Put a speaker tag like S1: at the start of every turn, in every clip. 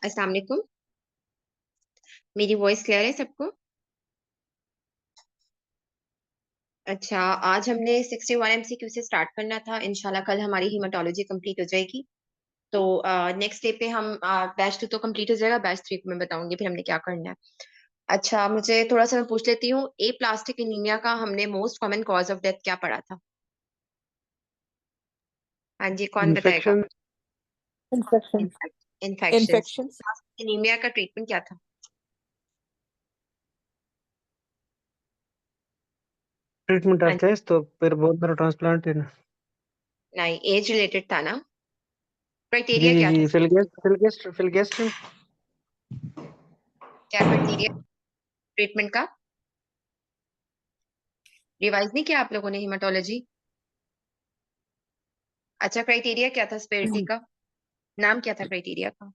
S1: अस्सलाम वालेकुम। मेरी वॉइस क्लियर है सबको? अच्छा, आज हमने 61 एमसीक्यू से स्टार्ट करना था। इंशाल्लाह कल हमारी हीमाटोलॉजी कंप्लीट हो जाएगी। तो नेक्स्ट डे पे हम बैच 2 तो कंप्लीट हो जाएगा, बैच 3 को मैं बताऊंगी फिर हमने क्या करना है। अच्छा, मुझे थोड़ा सा मैं पूछ लेती हूँ, ए प्लास्टिक एनीमिया का हमने most common cause of death क्या पढ़ा था? हाँ जी, कौन बताएगा?
S2: Infection.
S3: Infection.
S1: Infection.
S3: Infections.
S1: Anaemia का ट्रीटमेंट क्या था?
S2: ट्रीटमेंट
S1: हाँ
S2: आता है तो फिर बहुत बड़ा ट्रांसप्लांट है ना।
S1: नहीं, एज रिलेटेड था ना?
S2: जी
S1: क्राइटेरिया क्या था?
S2: जी, फिलगेस्ट्रिन।
S1: क्या क्राइटेरिया ट्रीटमेंट का? रिवाइज नहीं किया आप लोगों ने हीमाटोलॉजी? अच्छा, क्राइटेरिया क्या था स्पेरिटी का? नाम क्या था क्राइटेरिया का?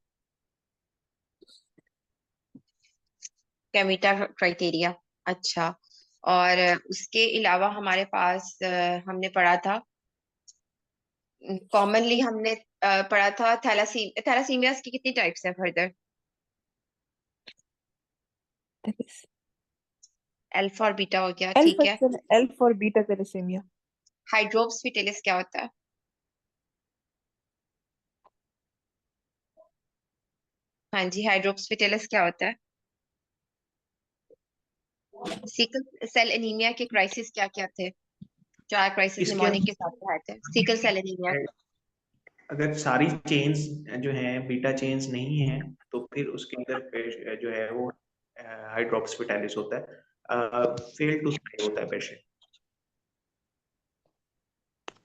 S1: कैमिटा क्राइटेरिया। अच्छा। और उसके अलावा हमारे पास हमने पढ़ा था, कॉमनली हमने पढ़ा था थैलासीमियास की कितनी टाइप्स हैं फर्दर? अल्फा और बीटा हो गया, ठीक है।
S3: L for beta thalassemia.
S1: Hydrops fetalis क्या होता है? हाँ जी, हाइड्रोप्स फिटिलिस क्या होता है? सिकल सेल एनीमिया के क्राइसिस क्या क्या थे? 4 क्राइसिस
S4: इसके
S1: निमोनिक के साथ आए थे सिकल सेल एनीमिया।
S4: अगर सारी चेन्स जो हैं बीटा चेन्स नहीं है तो फिर उसके अंदर जो है वो हाइड्रोप्स फिटालिस होता है, फेल टू स्प्रे होता है पेशेंट।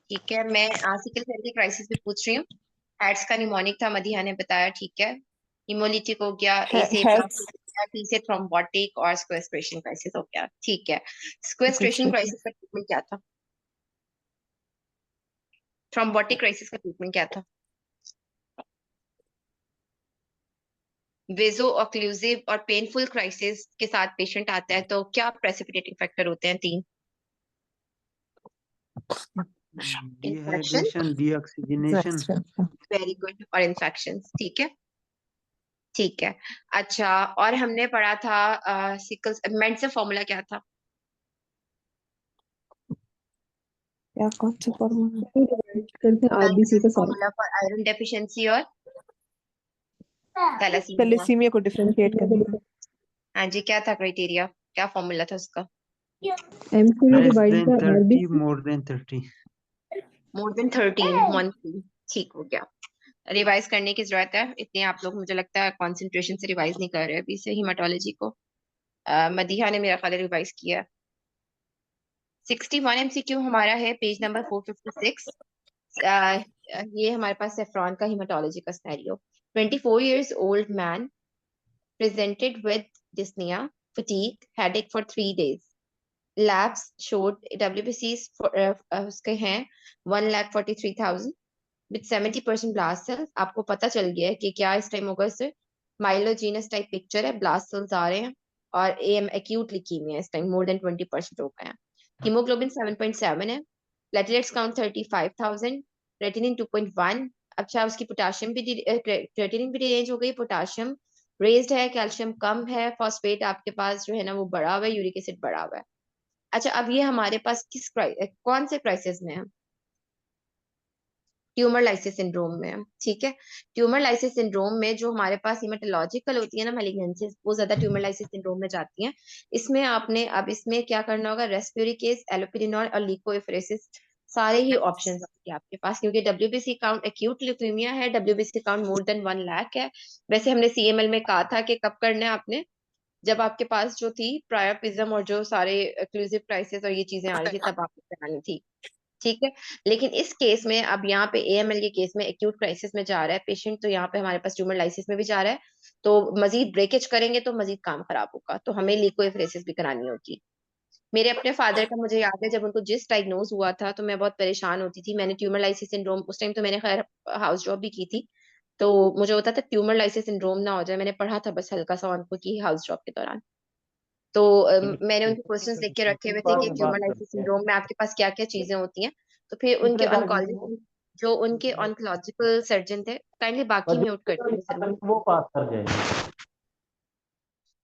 S1: ठीक है, मैं सिकल सेल की क्राइसिस भी पूछ रही हूँ। हैट्स का निमोनिक था, मदीहा ने बताया, ठीक है। हिमोलिटिक हो गया, ए से
S3: हेड्स।
S1: प्लास्टिक हो गया, टी से थ्रोम्बोटिक और स्क्वेस्ट्रेशन क्राइसिस हो गया, ठीक है। स्क्वेस्ट्रेशन क्राइसिस का ट्रीटमेंट क्या था? थ्रोम्बोटिक क्राइसिस का ट्रीटमेंट क्या था? वेजो ऑक्लूसिव और पेनफुल क्राइसिस के साथ पेशेंट आता है तो क्या प्रेसिपिटेटिंग फैक्टर होते हैं? 3। Infection,
S2: dehydration, deoxygenation.
S1: Very good, और इन्फेक्शन, ठीक है। ठीक है। अच्छा, और हमने पढ़ा था सिकल मेंट से फॉर्मूला क्या था?
S3: क्या कौन सा फॉर्मूला करते हैं आरबीसी का सारा?
S1: फॉर्मूला फॉर आयरन डेफिशिएंसी और थैलेसीमिया।
S3: थैलेसीमिया को डिफरेंशिएट करने का।
S1: हाँ जी, क्या था क्राइटेरिया, क्या फॉर्मूला था उसका?
S3: MCU
S2: less
S3: divided
S2: then
S3: by
S2: 30,
S3: RBC.
S2: More than 30।
S1: More than 13 ठीक हो गया। रिवाइज करने की जरूरत है, इतने आप लोग मुझे लगता है कंसंट्रेशन से रिवाइज नहीं कर रहे अभी से हीमाटोलॉजी को। मदीहा ने मेरा ख्याल रिवाइज किया। 61 एमसीक्यू हमारा है, पेज नंबर 456। ये हमारे पास सेफ्रॉन का हीमाटोलॉजी का scenario. 24 years old man presented with dyspnea, fatigue, headache for 3 days. Labs showed WBCs for, उसके हैं 1,43,000 with 70% blast cells। आपको पता चल गया है कि क्या इस टाइम होगा, इससे माइलोजीनस टाइप पिक्चर है, ब्लास्ट सेल्स आ रहे हैं और एम एक्यूट लिकीमिया इस टाइम मोर देन 20% हो गए हैं। हीमोग्लोबिन 7.7 है, प्लेटलेट्स काउंट 35,000, रेटिनिन 2.1। अच्छा, उसकी पोटाशियम भी क्रेटिनिन भी रेंज हो गई, पोटाशियम रेज्ड है, कैल्शियम कम है, फॉस्फेट आपके पास जो है ना वो बढ़ा हुआ है, यूरिक एसिड बढ़ा हुआ है। अच्छा, अब ये हमारे पास कौन से क्राइसिस में है? ट्यूमर लाइसिस सिंड्रोम में, ठीक है। ट्यूमर लाइसिस सिंड्रोम में जो हमारे पास हीमेटोलॉजिकल होती है ना मैलिग्नेंसीज, वो ज्यादा ट्यूमर लाइसिस सिंड्रोम में जाती हैं। इसमें आपने अब इसमें क्या करना होगा, रेस्पिरिकेस, एलोपिरिनॉल और लीकोएफरेसिस, सारे ही ऑप्शंस हैं आपके पास, क्योंकि डब्ल्यूबीसी काउंट एक्यूट ल्यूकेमिया है, WBC count more than 1 lakh है। वैसे हमने सीएमएल में कहा था कि कब करना है आपने, जब आपके पास जो थी प्रायोपिज्म और जो सारे एक्लूसिव क्राइसिस और ये चीजें आ रही थी तब आपको करानी थी, ठीक है। लेकिन इस केस में अब यहाँ पे एएमएल के केस में एक्यूट क्राइसिस में जा रहा है पेशेंट, तो यहाँ पे हमारे पास ट्यूमर लाइसिस में भी जा रहा है, तो मजीद ब्रेकेज करेंगे तो मजीद काम खराब होगा, तो हमें लीकोएफरेसिस भी करानी होगी। मेरे अपने फादर का मुझे याद है, जब उनको जिस डायग्नोज हुआ था तो मैं बहुत परेशान होती थी। मैंने ट्यूमर लाइसिस सिंड्रोम, उस टाइम तो मैंने खैर हाउस जॉब भी की थी, तो मुझे होता था ट्यूमर लाइसिस सिंड्रोम ना हो जाए। मैंने पढ़ा था बस हल्का सा उनको की हाउस जॉब के दौरान। तो मैंने उनके क्वेश्चंस लिख के रखे हुए थे कि ट्यूमर लाइसिस सिंड्रोम में आपके पास क्या क्या चीजें होती हैं, तो फिर उनके ऑन्कोलॉजिस्ट जो उनके ऑन्कोलॉजिकल सर्जन थे, काइंडली बाकी म्यूट कर दीजिए जरूर।
S5: वो पास कर जाएंगे।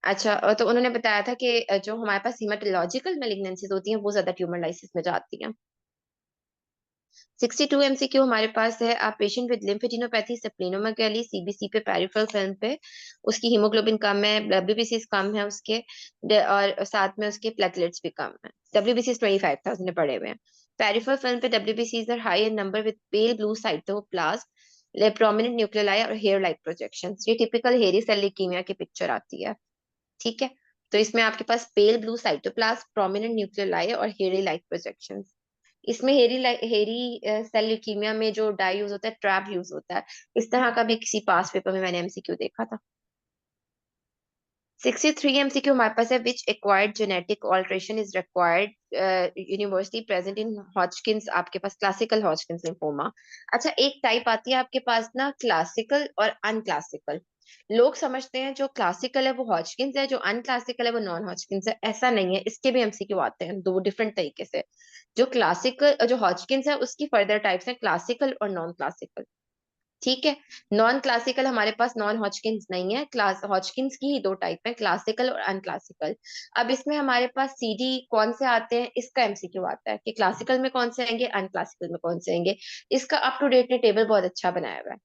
S1: अच्छा, तो उन्होंने बताया था कि जो हमारे पास हीमाटोलॉजिकल मैलिग्नेंसीज होती हैं वो ज्यादा ट्यूमर लाइसिस में जाती हैं। 62 MCQ हमारे पास है। आप पेशेंट विद लिम्फेडिनोपैथी, स्प्लेनोमेगाली, सीबीसी पे, पेरिफेरल फिल्म पे, उसकी हीमोग्लोबिन कम है, डब्ल्यूबीसीज कम है उसके, और साथ में उसके प्लेटलेट्स भी कम है। डब्ल्यूबीसीज 25,000 में पड़े हुए हैं। पेरिफेरल फिल्म पे डब्ल्यूबीसीज are high in number with pale blue cytoplasm, prominent nuclei और हेयर लाइक प्रोजेक्शंस। ये टिपिकल हेरी सेल ल्यूकीमिया की पिक्चर आती है, ठीक है। तो इसमें आपके पास pale blue cytoplasm, prominent nuclei और हेरी लाइक प्रोजेक्शंस। इसमें हेरी सेल ल्यूकीमिया में जो डाई यूज होता है, ट्रैप यूज होता है। इस तरह का भी किसी पास पेपर में मैंने एमसीक्यू देखा था। 63 MCQ हमारे पास है। Which acquired genetic alteration is required universally present in Hodgkin's, आपके पास क्लासिकल हॉजकिंस लिम्फोमा। अच्छा, एक टाइप आती है आपके पास ना क्लासिकल और अनक्लासिकल। लोग समझते हैं जो क्लासिकल है वो हॉजकिंस है, जो अनक्लासिकल है वो नॉन हॉजकिंस है। ऐसा नहीं है, इसके भी एमसीक्यू आते हैं दो डिफरेंट तरीके से। जो क्लासिकल, जो हॉजकिंस है उसकी फर्दर टाइप्स हैं क्लासिकल और नॉन क्लासिकल, ठीक है। नॉन क्लासिकल हमारे पास नॉन हॉजकिंस नहीं है, क्लास हॉजकिंस की ही दो टाइप है, क्लासिकल और अनक्लासिकल। अब इसमें हमारे पास सीडी कौन से आते हैं, इसका एमसीक्यू आता है कि क्लासिकल में कौन से आएंगे, अनक्लासिकल में कौन से आएंगे। इसका अप टू डेट ने टेबल बहुत अच्छा बनाया हुआ है।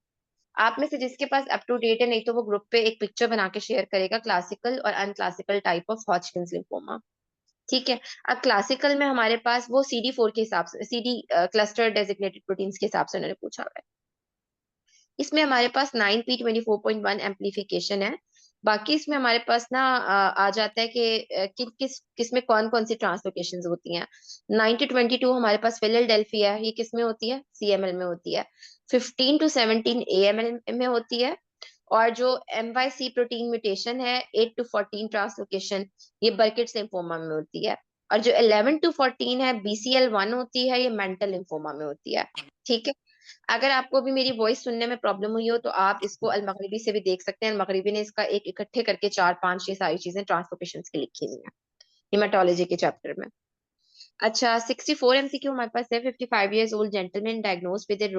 S1: आप में से जिसके पास अप टू डेट है, नहीं तो वो ग्रुप पे एक पिक्चर बना के शेयर करेगा, क्लासिकल और अनक्लासिकल टाइप ऑफ हॉजकिंस लिम्फोमा, ठीक है। अब क्लासिकल में हमारे पास वो CD4 के हिसाब से, सीडी क्लस्टर डेजिग्नेटेड प्रोटीन्स के हिसाब से उन्होंने पूछा हुआ है। इसमें हमारे पास 9p24.1 एम्पलीफिकेशन है। बाकी इसमें हमारे पास ना आ जाता है कि किस में कौन कौन सी ट्रांसलोकेशन होती हैं। 9 to 22 हमारे पास फिलाडेल्फिया है, ये किस में होती है, CML में होती है। 15 to 17 AML में होती है। और जो MYC प्रोटीन म्यूटेशन है, 8 to 14 ट्रांसलोकेशन, ये बर्किट्स लिम्फोमा में होती है। और जो 11 to 14 है, BCL1 होती है, ये मेंटल लिम्फोमा में होती है, ठीक है। अगर आपको भी मेरी वॉइस सुनने में प्रॉब्लम हुई हो तो आप इसको अल मगरिबी से भी देख सकते हैं। अल मगरिबी ने इसका एक इकट्ठे करके 4 5 6 सारी चीजें ट्रांसलोकेशन की लिखी हुई है हिमाटोलॉजी के चैप्टर में। अच्छा, 64 MCQ हमारे पास है। 55 years old gentleman diagnosed with a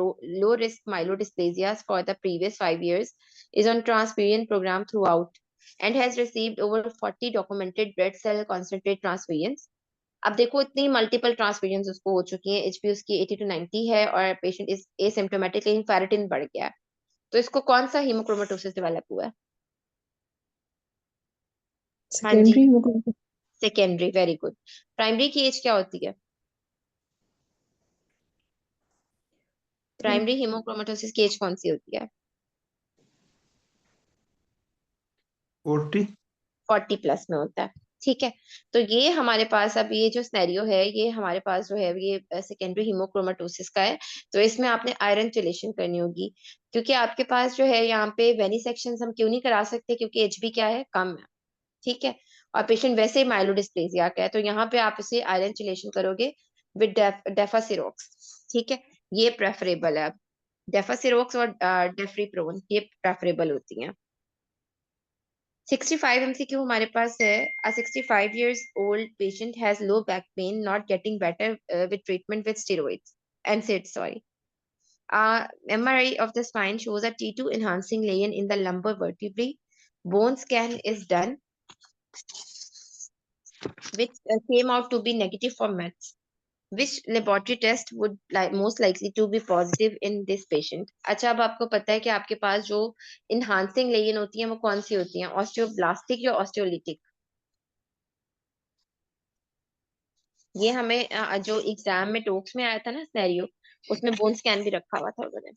S1: low risk myelodysplasia for the previous 5 years, is on transfusion program throughout and has received over 40 documented red cell concentrate transfusions. अब देखो, इतनी मल्टीपल ट्रांसफ्यूजन उसको हो चुकी है, एचपी उसकी 80 to 90 है और पेशेंट इज एसिम्प्टोमेटिक, लेकिन फेरिटिन बढ़ गया है। तो इसको कौन सा हीमोक्रोमेटोसिस डेवलप हुआ है? हाँ जी,
S3: secondary haemoglobin.
S1: Secondary, very good. Primary की एज क्या होती है? प्राइमरी हीमोक्रोमेटोसिस की एज कौन सी होती है?
S2: 40
S1: 40 प्लस में होता है, ठीक है। तो ये हमारे पास अब ये जो स्नेरियो है, ये हमारे पास जो है ये सेकेंडरी हीमोक्रोमेटोसिस का है। तो इसमें आपने आयरन चिलेशन करनी होगी, क्योंकि आपके पास जो है यहाँ पे वेनी सेक्शन हम क्यों नहीं करा सकते, क्योंकि एचबी क्या है, कम है, ठीक है। और पेशेंट वैसे ही माइलोडिस्प्लेजिया का है, तो यहाँ पे आप इसे आयरन चिलेशन करोगे विद डेफासिरोक्स, ठीक है। ये प्रेफरेबल है। डेफासिरोक्स और डेफ्रिप्रोन ये प्रेफरेबल होती हैं। 65 MCQ हमारे पास है। A 65 years old patient has low back pain not getting better with treatment with steroids. NSAIDs, sorry. MRI of the spine shows a T2 enhancing lesion in the lumbar vertebrae. Bone scan is done, which came out to be negative for METs. Which laboratory test would most likely to be positive in this patient? अच्छा, अब आपको पता है कि आपके पास जो enhancing lesion होती हैं वो कौन सी होती हैं, ऑस्टियोब्लास्टिक या ऑस्टियोलिटिक? ये हमें जो एग्जाम में टोक्स में आया था ना सिनेरियो, उसमें बोन स्कैन भी रखा हुआ था उन्होंने,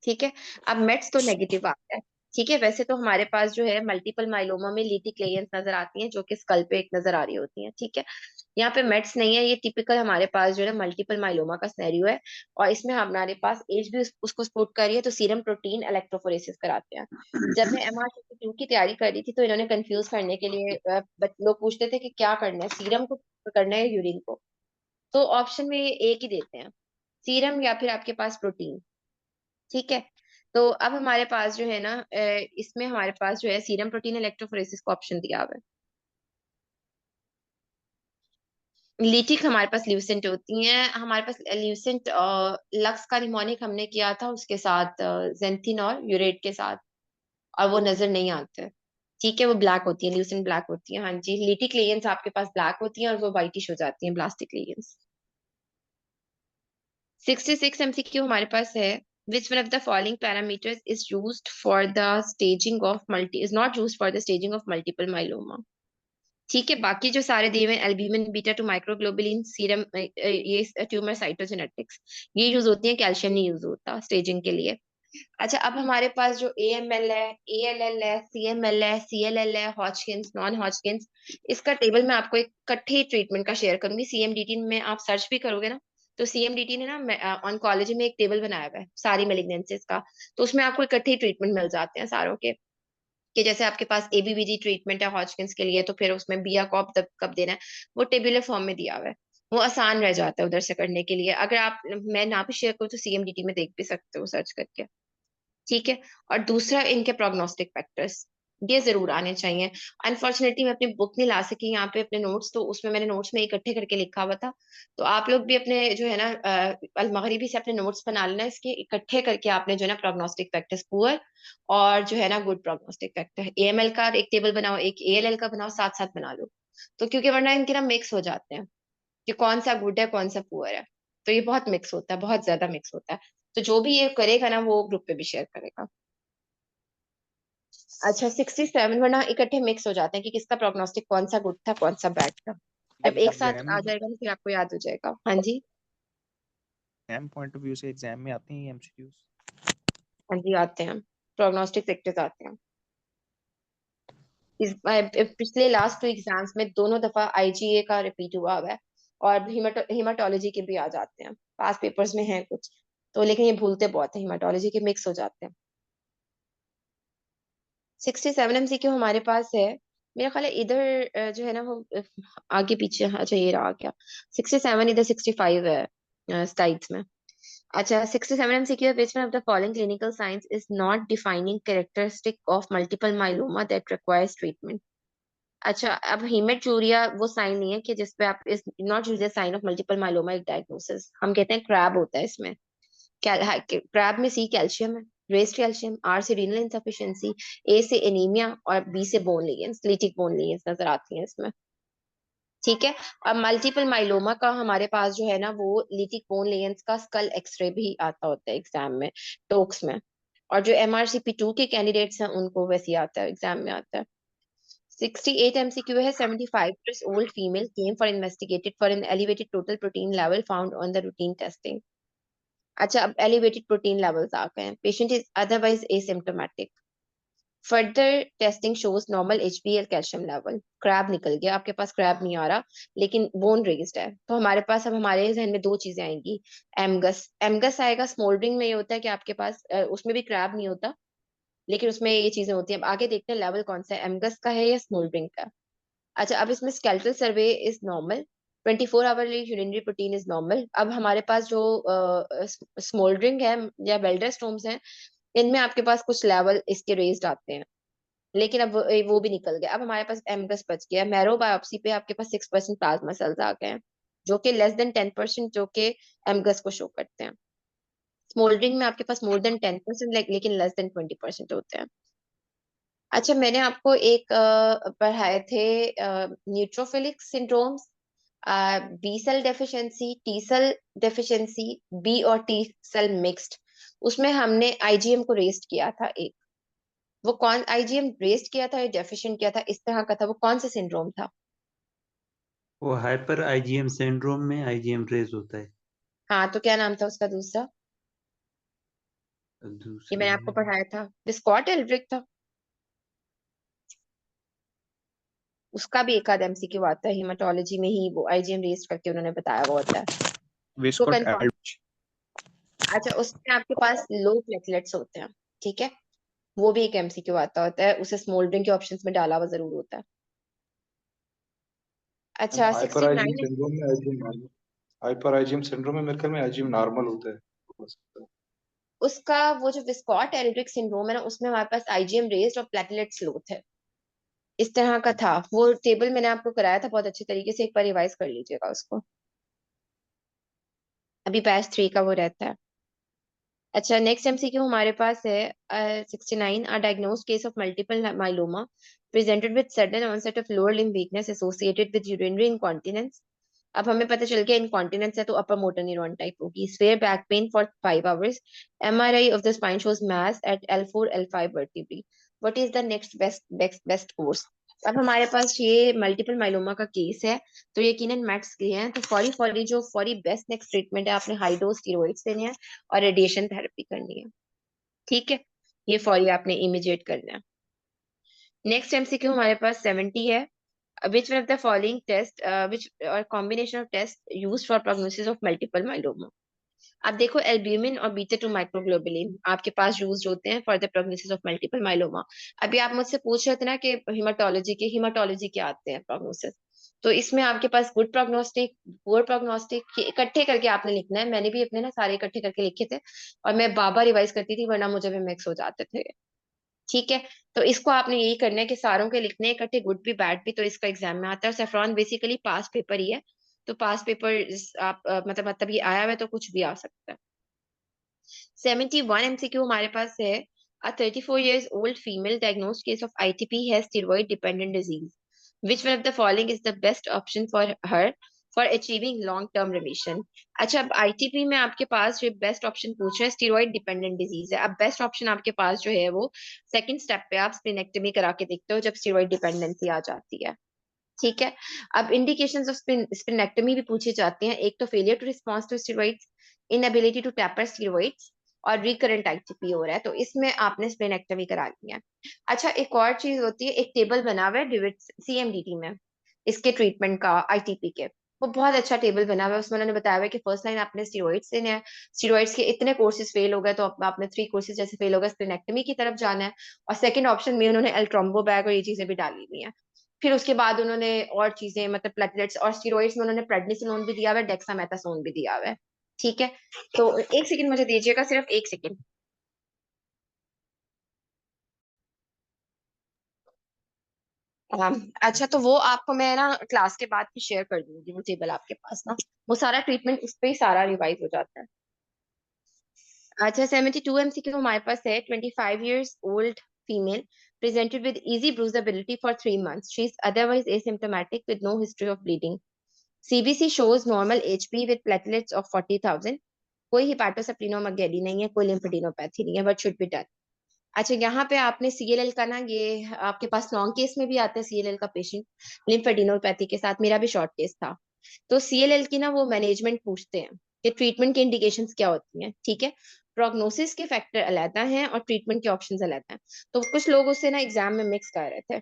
S1: ठीक है। अब मेट्स तो नेगेटिव आता है, ठीक है। वैसे तो हमारे पास जो है मल्टीपल माइलोमा में लीटिक लेयर्स नजर आती हैं, जो कि स्कल पे एक नजर आ रही होती हैं, ठीक है। यहाँ पे मेट्स नहीं है, ये टिपिकल हमारे पास जो है मल्टीपल माइलोमा का सिनेरियो है। और इसमें हमारे पास एज भी उसको सपोर्ट कर रही है, तो सीरम प्रोटीन इलेक्ट्रोफोरेसिस कराते हैं। जब मैं MRCP2 की तैयारी कर रही थी तो इन्होंने कंफ्यूज करने के लिए लोग पूछते थे कि क्या करना है, सीरम को करना है, यूरिन को। तो ऑप्शन में ये एक ही देते हैं, सीरम या फिर आपके पास प्रोटीन, ठीक है। तो अब हमारे पास जो है ना इसमें हमारे पास जो है सीरम प्रोटीन इलेक्ट्रोफोरेसिस का ऑप्शन दिया हुआ है। लीटिक हमारे पास ल्यूसेंट होती हैं, हमारे पास ल्यूसेंट लक्स का निमोनिक हमने किया था उसके साथ जेंथिनॉल यूरेट के साथ, और वो नजर नहीं आते। ठीक है, वो ब्लैक होती है, ल्यूसेंट ब्लैक होती है। हाँ जी, लीटिक लेयंस आपके पास ब्लैक होती हैं और वो व्हाइटिश हो जाती हैं ब्लास्टिक लेयंस। 66 MCQ हमारे पास है, which one of the following parameters is used for the staging of multi is not used for the staging of multiple myeloma। ठीक है, बाकी जो सारे दिए हुए albumin, beta two microglobulin, serum, ये ट्यूमर साइटोजेनेटिक्स, ये यूज होती है, कैल्शियम नहीं यूज होता स्टेजिंग के लिए। अच्छा, अब हमारे पास जो AML है, ALL है, CML है, CLL है, हॉजकिंस, नॉन हॉजकिंस, इसका टेबल मैं आपको एक इकट्ठे ट्रीटमेंट का शेयर करूंगी। CMDT में आप सर्च भी करोगे ना, तो CMDT ने ना ऑन्कोलॉजी में एक टेबल बनाया हुआ है सारी मेलिग्नेंसीज का, तो उसमें आपको इकट्ठे ट्रीटमेंट मिल जाते हैं सारों के, कि जैसे आपके पास ABBD ट्रीटमेंट है हॉजकिंस के लिए, तो फिर उसमें बियाकॉप कब देना है, वो टेबुलर फॉर्म में दिया हुआ है, वो आसान रह जाता है उधर से करने के लिए। अगर आप, मैं ना भी शेयर करूँ तो CMDT में देख भी सकते हो सर्च करके। ठीक है, और दूसरा इनके प्रोग्नोस्टिक फैक्टर्स, ये जरूर आने चाहिए। अनफॉर्चुनेटली मैं अपनी बुक नहीं ला सकी यहाँ पे अपने नोट्स, तो उसमें मैंने नोट्स में इकट्ठे करके लिखा हुआ था, तो आप लोग भी अपने जो है ना अलमगरिबी से अपने नोट्स बना लेना, इसके इकट्ठे करके आपने जो है ना प्रोग्नोस्टिक फैक्टर्स पुअर और जो है ना गुड प्रोग्नोस्टिक फैक्टर, AML का एक टेबल बनाओ, एक ALL का बनाओ, साथ साथ बना लो, तो क्योंकि वरना इनके ना मिक्स हो जाते हैं कि कौन सा गुड है कौन सा पुअर है, तो ये बहुत मिक्स होता है, बहुत ज्यादा मिक्स होता है। तो जो भी ये करेगा ना वो ग्रुप पे भी शेयर करेगा। अच्छा, 67 वरना इकट्ठे मिक्स हो जाते हैं कि किसका प्रोग्नोस्टिक कौन सा गुड था कौन सा बैड था, जब एक साथ
S5: एग्जाम
S1: आ जाएगा ना फिर आपको याद हो जाएगा। हाँ जी,
S5: एम पॉइंट ऑफ व्यू से एग्जाम में आते हैं एमसीक्यूज।
S1: हाँ जी आते हैं, प्रोग्नोस्टिक फैक्टर्स आते हैं। पिछले लास्ट 2 एग्जाम्स में दोनों दफा IgA का रिपीट हुआ है, और हिमाटोलॉजी के भी आ जाते हैं, पास पेपर्स में है कुछ, तो लेकिन ये भूलते बहुत है, हिमाटोलॉजी के मिक्स हो जाते हैं। 67 MCQ हमारे पास है, मेरा ख्याल है इधर जो है ना वो आगे पीछे, अच्छा ये रहा क्या, 67 इधर 65 है स्लाइड्स में। अच्छा, 67 MCQ है, which one of the following clinical signs is not defining characteristic of multiple myeloma that requires treatment। अच्छा, अब हेमेटूरिया वो साइन नहीं है कि जिसपे आप इस not usual sign of multiple myeloma एक डायग्नोसिस, हम कहते हैं क्रैब होता है इसमें। क्रैब में C कैल्शियम है, रेस्ट कैल्शियम, R से रीनल इंसफिशिएंसी, A से एनीमिया और B से बोन लीजेंस, लिटिक बोन लीजेंस नजर आती हैं इसमें। ठीक है, अब मल्टीपल माइलोमा का हमारे पास जो है ना वो लिटिक बोन लीजेंस का स्कल एक्सरे भी आता होता है एग्जाम में, टोक्स में, और जो MRCP2 के कैंडिडेट्स हैं उनको वैसे ही आता है, एग्जाम में आता है। 68 MCQ है, 75 years old female came for investigated for an elevated total protein level found on the routine testing। अच्छा, अब एलिवेटेड प्रोटीन लेवल्स आ गए हैं, patient is otherwise asymptomatic, further testing shows normal HBl calcium level, crab निकल गया आपके पास, crab नहीं आ रहा लेकिन बोन रेज्ड है, तो हमारे पास अब हमारे जहन में 2 चीजें आएंगी, एमगस, एमगस आएगा, स्मोल्डरिंग में ये होता है कि आपके पास उसमें भी क्रैब नहीं होता लेकिन उसमें ये चीजें होती हैं। अब आगे देखते हैं लेवल कौन सा है, एमगस का है या स्मोल्डरिंग का। अच्छा, अब इसमें skeletal survey is normal, 24 hourly urinary protein is normal. अब हमारे पास जो स्मोल्डरिंग है या वेल्डरस्टोम्स हैं, इनमें आपके पास कुछ लेवल इसके रेज्ड आते हैं, लेकिन अब वो भी निकल गया। अब हमारे पास एमगस बच गया, मैरो बायोप्सी पे आपके पास 6% प्लाज्मा सेल्स आ गए हैं, जो कि लेस देन 10% जो कि एमगस को शो करते हैं। स्मोल्डरिंग में आपके पास मोर देन 10% लेकिन लेस देन 20% होते हैं। अच्छा, मैंने आपको एक पढ़ाए थे neutrophilic syndromes, B cell deficiency, T cell deficiency, B और टी सेल मिक्स्ड, उसमें हमने IgM को रेस्ट किया था एक, वो कौन IgM रेस्ट किया था या डेफिशिएंट किया था, इस तरह का था, वो कौन सा सिंड्रोम था?
S2: वो हाइपर आईजीएम सिंड्रोम में आईजीएम रेज होता है।
S1: हाँ, तो क्या नाम था उसका दूसरा? ये
S2: दूसरा
S1: मैंने आपको पढ़ाया था, विस्कॉट एल्ड्रिक था, उसका भी एक आध MCQ आता है हेमाटोलॉजी में ही, वो IgM रेस्ट करके उन्होंने बताया हुआ होता है, उसको
S5: विस्कॉट
S1: कंफर्म।
S5: एल्ड्रिच।
S1: अच्छा, उसमें आपके पास लो प्लेटलेट्स होते हैं, ठीक है, वो भी एक MCQ आता होता है, उसे स्मोल्डरिंग के ऑप्शंस में डाला हुआ जरूर होता है। अच्छा,
S6: हाइपर आइजियम
S1: 69,
S6: सिंड्रोम में आइजियम नॉर्मल, हाइपर आइजियम सिंड्रोम में मेरे ख्याल में आइजियम नॉर्मल होता है।
S1: उसका वो जो विस्कॉट एल्ड्रिक सिंड्रोम है ना, उसमें हमारे पास IgM रेज्ड और प्लेटलेट्स लो थे, इस तरह का था वो टेबल, मैंने आपको कराया था बहुत अच्छे तरीके से, एक बार रिवाइज कर लीजिएगा उसको। अभी बैच 3 का वो रहता है। अच्छा, नेक्स्ट एमसीक्यू हमारे पास है 69। A diagnosed case of multiple myeloma presented with sudden onset of lower limb weakness associated with urinary incontinence. अब हमें पता चल गया इनकॉन्टिनेंस है तो अपर मोटर न्यूरॉन टाइप होगी। Severe back pain for 5 hours. MRI of the spine shows mass at L4 L5 vertebrae. What is the next best course? अब हमारे पास ये मल्टीपल माइलोमा का केस है, तो यकीनन मैट्स के हैं, तो फौरी जो फौरी बेस्ट नेक्स्ट ट्रीटमेंट है, आपने हाई डोज स्टेरॉइड्स देने हैं और रेडिएशन थेरेपी करनी है। ठीक है, ये फौरी आपने इमीडिएट करना है। नेक्स्ट एमसीक्यू हमारे पास 70 है। Which one of the following test, which or combination of tests used for prognosis of multiple myeloma? अब देखो, एल्ब्यूमिन और बीटा 2 माइक्रोग्लोबुलिन आपके पास यूज होते हैं for the prognosis of multiple myeloma. अभी आप मुझसे पूछ रहे थे ना कि हिमाटोलॉजी के आते हैं प्रोग्नोसिस, तो इसमें आपके पास गुड प्रोग्नोस्टिक, पुअर प्रोग्नोस्टिक इकट्ठे करके आपने लिखना है। मैंने भी अपने ना सारे इकट्ठे करके लिखे थे और मैं बार बार रिवाइज करती थी, वरना मुझे भी मिक्स हो जाते थे। ठीक है, तो इसको आपने यही करना है कि सारों के लिखने हैं इकट्ठे, गुड भी बैड भी, तो इसका एग्जाम में आता है। सेफ्रॉन बेसिकली पास पेपर ही है, तो पास पेपर आप मतलब ये आया हुआ है तो कुछ भी आ सकता है। 71 एमसीक्यू हमारे पास है। A 34 years old female diagnosed case of ITP has steroid dependent disease. Which one of the following is the best option for her for achieving long term remission? अच्छा, अब ITP में आपके पास जो बेस्ट ऑप्शन पूछ रहे हैं, steroid dependent disease है। अब बेस्ट ऑप्शन आपके पास जो है वो सेकंड स्टेप पे आप स्प्लेनेक्टमी करा के देखते हो जब स्टीरॉइड डिपेंडेंसी आ जाती है। ठीक है, अब इंडिकेशंस ऑफ स्प्लेनेक्टमी भी पूछी जाती हैं। एक तो failure to response to steroids, inability to taper steroids, और रिकरेंट आईटीपी हो रहा है, तो इसमें आपने स्प्लेनेक्टमी करानी है। अच्छा, एक और चीज होती है, एक टेबल बना हुआ है डिविड CMDT में इसके ट्रीटमेंट का, आईटीपी के, वो बहुत अच्छा टेबल बना हुआ है। उसमें उन्होंने बताया हुआ है कि फर्स्ट लाइन आपने स्टेरॉइड्स देने हैं, स्टेरॉइड्स के इतने कोर्सेज फेल हो गए तो आपने 3 कोर्सेज जैसे फेल हो गए, स्प्लेनेक्टमी की तरफ जाना है। और सेकंड ऑप्शन में उन्होंने एल्ट्रोम्बोबैग और ये चीजें भी डाली हुई हैं। फिर उसके बाद उन्होंने और चीजें मतलब प्लेटलेट्स और स्टीरॉइड्स में उन्होंने प्रेडनिसोलोन भी दिया हुआ है, डेक्सामेथासोन भी दिया हुआ है। ठीक है, तो एक सेकंड मुझे दीजिएगा, सिर्फ एक सेकंड। अच्छा, तो वो आपको मैं ना क्लास के बाद भी शेयर कर दूंगी वो टेबल आपके पास ना, वो सारा ट्रीटमेंट उस पर ही सारा रिवाइज हो जाता है। अच्छा, 72 एमसीक्यू हमारे पास है। 25 years old female presented with easy bruisability for 3 months. She is otherwise asymptomatic with no history of bleeding. CBC shows normal HP with platelets of 40,000. कोई हिपैटोसेप्टिनोमेगैली नहीं है, कोई लिम्फेडिनोपैथी नहीं है, बट शुड बी डन। अच्छा, यहाँ पे आपने CLL का ना, ये आपके पास लॉन्ग केस में भी आता है CLL का पेशेंट लिम्फेडिनोपैथी के साथ, मेरा भी शॉर्ट केस था। तो CLL की ना वो मैनेजमेंट पूछते हैं कि ट्रीटमेंट के इंडिकेशंस क्या होती हैं। ठीक है, प्रोग्नोसिस के फैक्टर अलग हैं और ट्रीटमेंट के ऑप्शंस अलग हैं, तो कुछ लोग उससे ना एग्जाम में मिक्स कर रहे थे।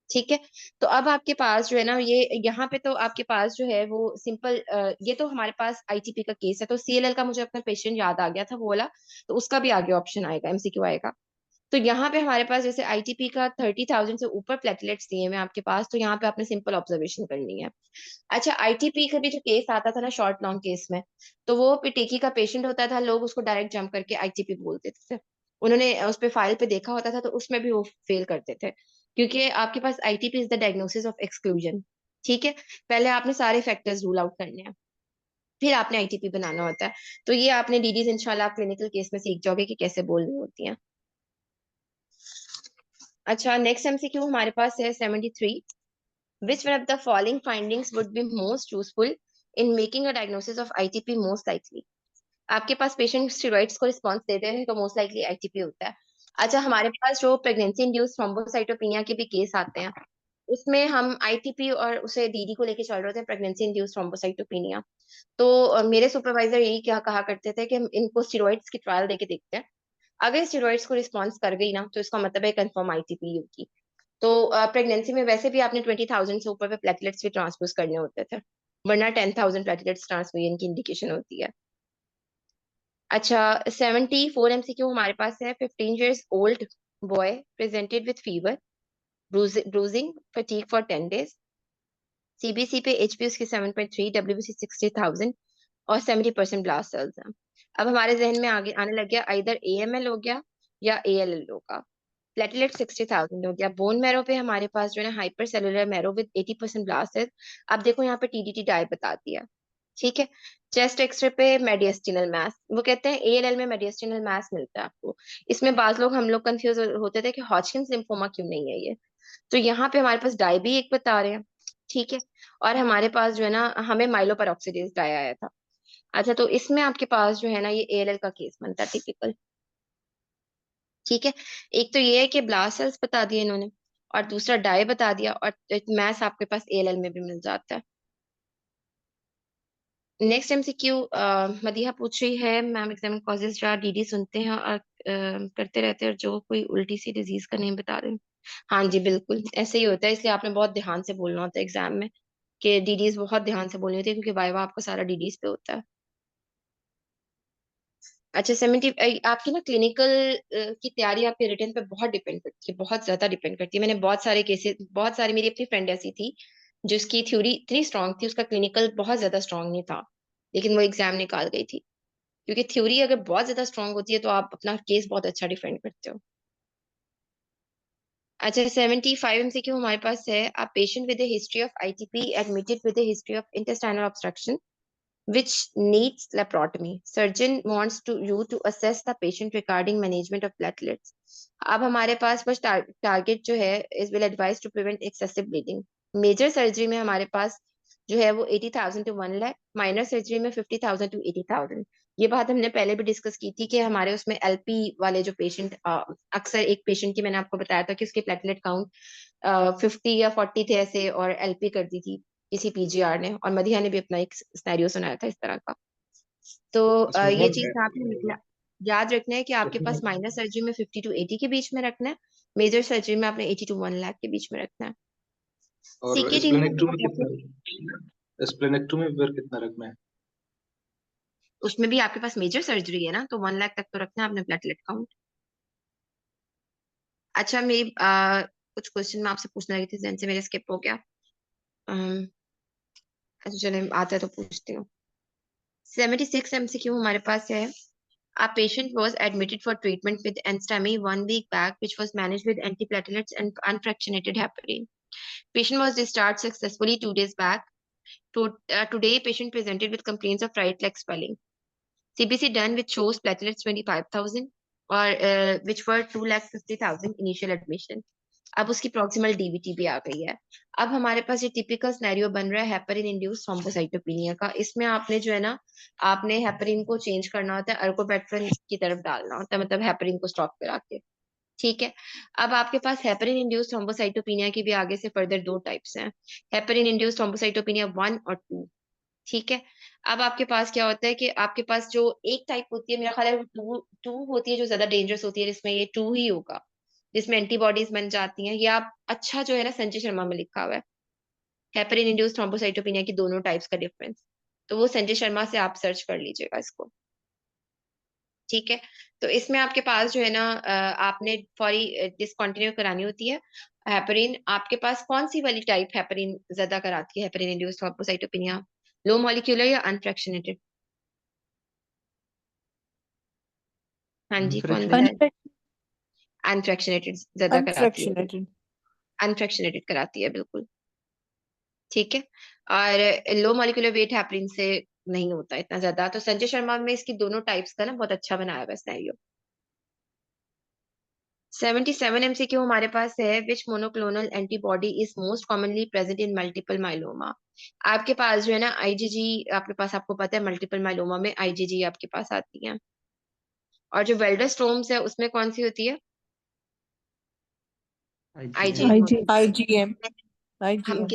S1: ठीक है, तो अब आपके पास जो है ना, ये यहाँ पे तो आपके पास जो है वो सिंपल, ये तो हमारे पास ITP का केस है, तो CLL का मुझे अपना पेशेंट याद आ गया था वो वाला, तो उसका भी आगे ऑप्शन आएगा, MCQ आएगा। तो यहाँ पे हमारे पास जैसे ITP का 30,000 से ऊपर प्लेटलेट्स दिए हुए आपके पास, तो यहाँ पे आपने सिंपल ऑब्जर्वेशन करनी है। अच्छा, ITP का भी जो केस आता था ना शॉर्ट लॉन्ग केस में, तो वो पिटेकी का पेशेंट होता था, लोग उसको डायरेक्ट जंप करके ITP बोल देते थे। उन्होंने उस पे फाइल पे देखा होता था, तो उसमें भी वो फेल करते थे, क्योंकि आपके पास ITP is the diagnosis of exclusion. ठीक है, पहले आपने सारे फैक्टर्स रूल आउट करने हैं, फिर आपने ITP बनाना होता है। तो ये आपने डीडीज इंशाल्लाह क्लिनिकल केस में सीख जाओगे कि कैसे बोलनी होती हैं। अच्छा, नेक्स्ट MCQ हमारे पास है 73। Which one of the following findings would be most useful in making a diagnosis of ITP most likely? आपके पास पेशेंट स्टेरॉइड्स को रिस्पॉन्स देते हैं तो मोस्ट लाइकली ITP होता है। अच्छा, हमारे पास जो प्रेगनेंसी इंड्यूस्ड थ्रोम्बोसाइटोपेनिया के भी केस आते हैं, उसमें हम ITP और उसे दीदी को लेके चल रहे थे, प्रेगनेंसी इंड्यूस्ड थ्रोम्बोसाइटोपेनिया। तो मेरे सुपरवाइजर यही क्या कहा करते थे कि हम इनको स्टेरॉइड्स की ट्रायल देके देखते हैं, अगर स्टेरॉइड्स को रिस्पॉन्स कर गई ना तो इसका मतलब है कंफर्म ITP होगी। तो प्रेगनेंसी में वैसे भी आपने 20,000 से ऊपर पे प्लेटलेट्स भी ट्रांसफ्यूज करने होते थे, वरना 10,000 प्लेटलेट्स ट्रांसफ्यूजन की इंडिकेशन होती है। अच्छा, 74 MCQ हमारे पास है। 15 years old boy presented with fever, bruising, fatigue for 10 days. CBC पे HP उसकी 7.3, WBC 60,000 और 70% ब्लास्ट सेल्स हैं। अब हमारे जहन में आगे आने लग गया, इधर AML हो गया या ALL होगा। प्लेटलेट 60,000 हो गया। बोन मैरो पे हमारे पास जो है ना hyper cellular marrow with 80% blast है। अब देखो यहाँ पे टीडीटी डाई बता दिया, ठीक है। चेस्ट एक्सरे पे मेडियस्टिनल मास, वो कहते हैं एएलएल में मेडियस्टिनल मास मिलता है आपको। इसमें बाज लोग हम लोग कंफ्यूज होते थे कि हॉजकिंस लिम्फोमा क्यों नहीं है ये, तो यहाँ पे हमारे पास डाई भी एक बता रहे हैं, ठीक है। और हमारे पास जो है ना हमें माइलोपेरोक्सिडेज डाई आया था। अच्छा, तो इसमें आपके पास जो है ना ये एएलएल का केस बनता है टिपिकल, ठीक है। एक तो ये है कि ब्लास्ट सेल्स बता दिए इन्होंने, और दूसरा डाई बता दिया, और मैथ आपके पास एएलएल में भी मिल जाता है। नेक्स्ट एमसीक्यू मदीहा पूछ रही है, ma'am examine causes jar DD सुनते हैं और करते रहते हैं और जो कोई उल्टी सी डिजीज का नेम बता दें। हाँ जी बिल्कुल ऐसे ही होता है, इसलिए आपने बहुत ध्यान से बोलना होता है एग्जाम में, कि डीडीज बहुत ध्यान से बोलनी होती है, क्योंकि वाइवा आपका सारा डीडीज पे होता है। अच्छा 70 आपकी ना क्लिनिकल की तैयारी आपके रिटर्न पे बहुत डिपेंड करती है, बहुत ज्यादा डिपेंड करती है। मैंने बहुत सारे केसेस, बहुत सारी मेरी अपनी फ्रेंड ऐसी थी जिसकी थ्योरी इतनी स्ट्रांग थी, उसका क्लिनिकल बहुत ज्यादा स्ट्रांग नहीं था, लेकिन वो एग्जाम निकाल गई थी। क्योंकि थ्योरी अगर बहुत ज्यादा स्ट्रांग होती है तो आप अपना केस बहुत अच्छा डिफेंड करते हो। अच्छा 75 एमसीक्यू हमारे पास है, a patient with history of ITP admitted with history of intestinal obstruction which needs laparotomy. Surgeon wants you to assess the patient regarding management of platelets. अब हमारे पास बस टारगेट जो है is will advise to prevent excessive bleeding. Major surgery में हमारे पास जो है वो 80,000 to 1 लाख, माइनर सर्जरी में 50,000 to 80,000। ये बात हमने पहले भी डिस्कस की थी कि हमारे उसमें एलपी वाले जो पेशेंट, अक्सर एक पेशेंट की मैंने आपको बताया था कि उसके प्लेटलेट काउंट 50 या 40 थे ऐसे, और एलपी कर दी थी किसी पीजीआर ने, और मदिया ने भी अपना एक सिनेरियो सुनाया था इस तरह का। तो
S6: इसमें
S1: ये
S6: और
S1: चीज आपने याद रखना है कि आपके पास
S6: इसमें
S1: माइनर सर्जरी में 50 to 80 के बीच में रखना है, मेजर सर्जरी में आपने 80 to 1 लाख के बीच में रखना है।
S6: और
S1: सीके टीम
S6: स्प्लेनेक्टोमी कितना, स्प्लेनेक्टोमी पर कितना रखना है?
S1: उसमें भी आपके पास मेजर सर्जरी है ना, तो 1 लाख तक तो रखना है आपने प्लेटलेट काउंट। अच्छा मेरी कुछ क्वेश्चन मैं आपसे पूछने लगी थी, जैन से मेरे स्किप हो गया। अच्छा चले आता है तो पूछती हूँ। 76 एमसीक्यू हमारे पास है, a patient was admitted for treatment with NSTEMI 1 week back, which was managed with antiplatelets and unfractionated heparin. Patient was discharged successfully 2 days back. Today, patient presented with complaints of right leg swelling. CBC done, which shows platelets 25,000, or which were 2,50,000 initial admission. अब उसकी proximal DVT भी आ गई है। अब हमारे पास ये typical scenario बन रहा है हेपरिन इंड्यूस्ड थ्रोम्बोसाइटोपेनिया का। इसमें आपने जो है ना, आपने हेपरिन को चेंज करना होता है, अर्कोपेट्रिन की तरफ डालना होता है, मतलब हेपरिन को स्टॉप करा के, ठीक है। अब आपके पास हेपरिन इंड्यूस्ड थ्रोम्बोसाइटोपेनिया की भी आगे से फर्दर 2 टाइप्स हैं, हेपरिन इंड्यूस्ड थ्रोम्बोसाइटोपेनिया 1 और 2, ठीक है। अब आपके पास क्या होता है कि आपके पास जो एक टाइप होती है, मेरा ख्याल है टू टू होती है जो ज्यादा डेंजरस होती है, जिसमें ये 2 ही होगा, जिसमें एंटीबॉडीज बन जाती हैं। ये आप अच्छा जो है ना संजय शर्मा में लिखा हुआ है, हेपरिन इंड्यूस्ड थ्रोम्बोसाइटोपेनिया की दोनों टाइप्स का डिफरेंस, तो वो संजय शर्मा से आप सर्च कर लीजिएगा इसको, ठीक है। तो इसमें आपके पास जो है ना आपने फौरी डिसकंटिन्यू करानी होती है हेपरिन। आपके पास कौन सी वाली टाइप हेपरिन ज्यादा कराती है heparin induced thrombocytopenia, low molecular या अनफ्रैक्शनेटेड? हाँ जी कौन बताए? अनफ्रैक्शनेटेड ज्यादा कराती है,
S3: अनफ्रैक्शनेटेड।
S1: अनफ्रैक्शनेटेड कराती है बिल्कुल, ठीक है। और लो मॉलिक्यूलर वेट हेपरिन से नहीं होता इतना ज्यादा। तो संजय शर्मा में इसकी दोनों टाइप्स का ना बहुत अच्छा बनाया हुआ सिनेरियो। 77 एमसीक्यू हमारे पास है, which monoclonal antibody is most commonly present in multiple myeloma. आपके पास जो है ना आईजीजी, आपके पास आपको पता है मल्टीपल माइलोमा में आईजीजी आपके पास आती है, और जो वेल्डरस्टोम्स है उसमें कौन सी होती है?
S2: IgM।
S1: आईजीएम
S3: आईजी
S1: होती
S3: आईजीएम
S1: है। हम
S3: आईजीएम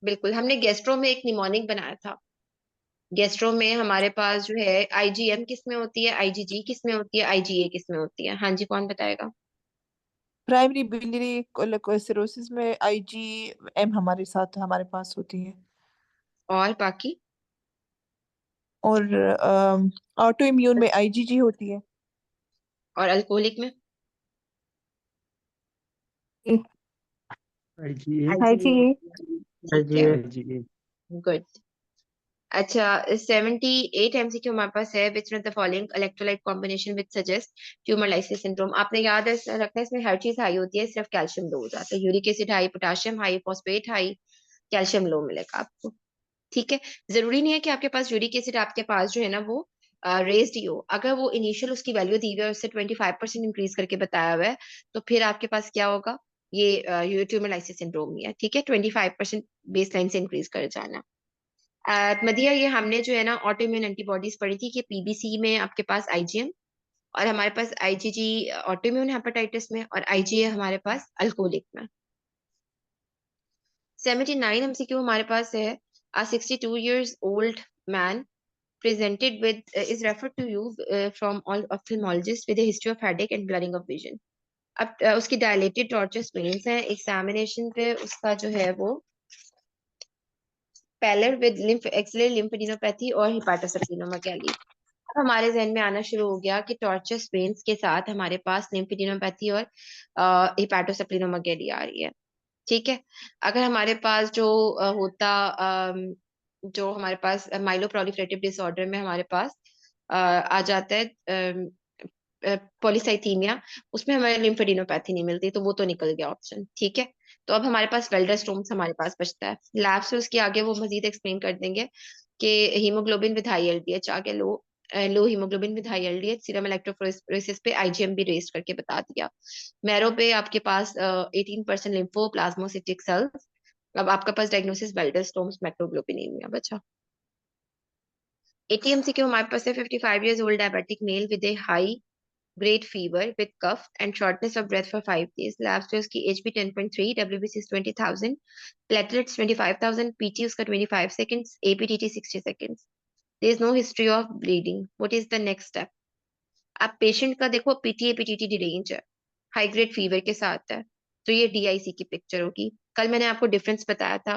S1: बिल्कुल हमने गेस्ट्रो में एक निमोनिक बनाया था, गेस्ट्रो में हमारे पास जो है आईजीएम किस में होती है, आईजीजी किस में होती है, आईजीए किस में होती है? हाँ जी कौन बताएगा?
S3: प्राइमरी बिलियरी सिरोसिस में आईजीएम हमारे पास होती है।
S1: और बाकी?
S3: और ऑटो इम्यून में आईजीजी होती है।
S1: और अल्कोहलिक में?
S2: IgA।
S3: आईजीए
S1: ठीक है,
S2: IgA।
S1: गुड। अच्छा, 78 एमसीक्यू हमारे पास है। Which the following electrolyte combination which suggest tumour lysis syndrome. आपने याद रखना है, इसमें हर चीज हाई होती है, सिर्फ कैल्शियम लो हो जाता है। Uric acid high, potassium high, phosphate high, calcium low मिलेगा आपको। ठीक है, जरूरी नहीं है कि आपके पास यूरिक एसिड आपके पास जो है ना वो रेस्ड ही हो। अगर वो इनिशियल उसकी वैल्यू दी हुई है, उससे 25% इंक्रीज करके बताया हुआ है, तो फिर आपके पास क्या होगा, ये ट्यूमर लाइसिस सिंड्रोम ही है। ठीक है, 25% बेस लाइन से इंक्रीज कर जाना। मदिया, ये हमने जो है ना ऑटोइम्यून एंटीबॉडीज पढ़ी थी कि पीबीसी में आपके पास आईजीएम, और हमारे पास आईजीजी ऑटोइम्यून हेपेटाइटिस में, और आईजीए हमारे पास अल्कोहलिक में। 79 एमसीक्यू हमारे पास है। A 62 years old man presented with is referred to you from all ophthalmologist with a history of headache and blurring of vision. अब उसकी डायलेटेड टॉर्चस वेन्स हैं। एग्जामिनेशन पे उसका जो है वो pallor with lymph axillary lymphadenopathy और hepatosplenomegaly. अब हमारे जहन में आना शुरू हो गया कि टॉर्चस वेन्स के साथ हमारे पास लिम्फेडिनोपैथी और हिपाटोसेप्टिनोमेगाली आ रही है। ठीक है, अगर हमारे पास जो जो हमारे पास माइलोप्रोलिफरेटिव डिसऑर्डर में हमारे पास आ जाता है पॉलीसाइथीमिया, उसमें हमें लिम्फेडिनोपैथी नहीं मिलती, तो वो तो निकल गया ऑप्शन। ठीक है, तो अब हमारे पास वेल्डरस्टोम्स हमारे पास बचता है। लैब से उसके आगे वो मजीद एक्सप्लेन कर देंगे कि हीमोग्लोबिन विद हाई एलडीएच आगे low haemoglobin with high LDH, serum electrophoresis पे आईजीएम भी रेस्ट करके बता दिया। मैरो पे आपके पास 18% लिम्फो प्लाज्मोसिटिक सेल्स। अब आपके पास डायग्नोसिस वेल्डरस्टोम्स मैक्रोग्लोबिनीमिया बचा। एटीएमसी के हमारे पास है। 55 years old diabetic male with a high grade fever with cough and shortness of breath for 5 days. Labs पे उसकी HB 10.3, WBC is 20,000, platelets 25,000, PT उसका 25 seconds, APTT 60 seconds. There is no history of bleeding. What is the next step? अब patient का देखो PT APTT range है, high grade fever के साथ है, तो ये डीआईसी की पिक्चर होगी। कल मैंने आपको डिफरेंस बताया था,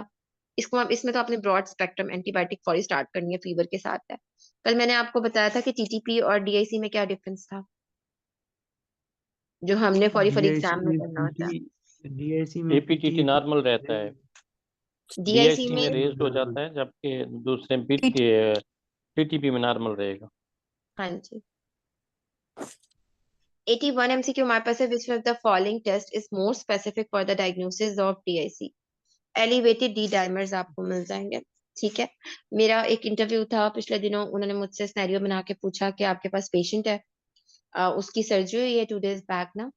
S1: इसको आप इसमें तो आपने broad spectrum antibiotic for start करनी है, फीवर के साथ है। कल मैंने आपको बताया था कि टीटीपी और डीआईसी में क्या डिफरेंस था, जो हमने फॉर
S2: डीआईसी
S1: एग्जाम में
S2: में
S1: करना होता है।
S2: डीआईसी में
S7: एपीटीटी नॉर्मल रहता है,
S1: डीआईसी
S7: डीआईसी में
S1: में,
S7: रेज्ड हो जाता है, जबकि दूसरे टीटीपी में नॉर्मल रहेगा।
S1: हाँ जी। 81 एमसीक्यू हमारे पास है। Which of the following test is more specific for the diagnosis of DIC. Elevated D dimers आपको मिल जाएंगे। ठीक है, मेरा एक इंटरव्यू था पिछले दिनों, उन्होंने मुझसे सिनेरियो बना के पूछा कि आपके पास पेशेंट है, उसकी सर्जरी हुई है 2 days बैक ना,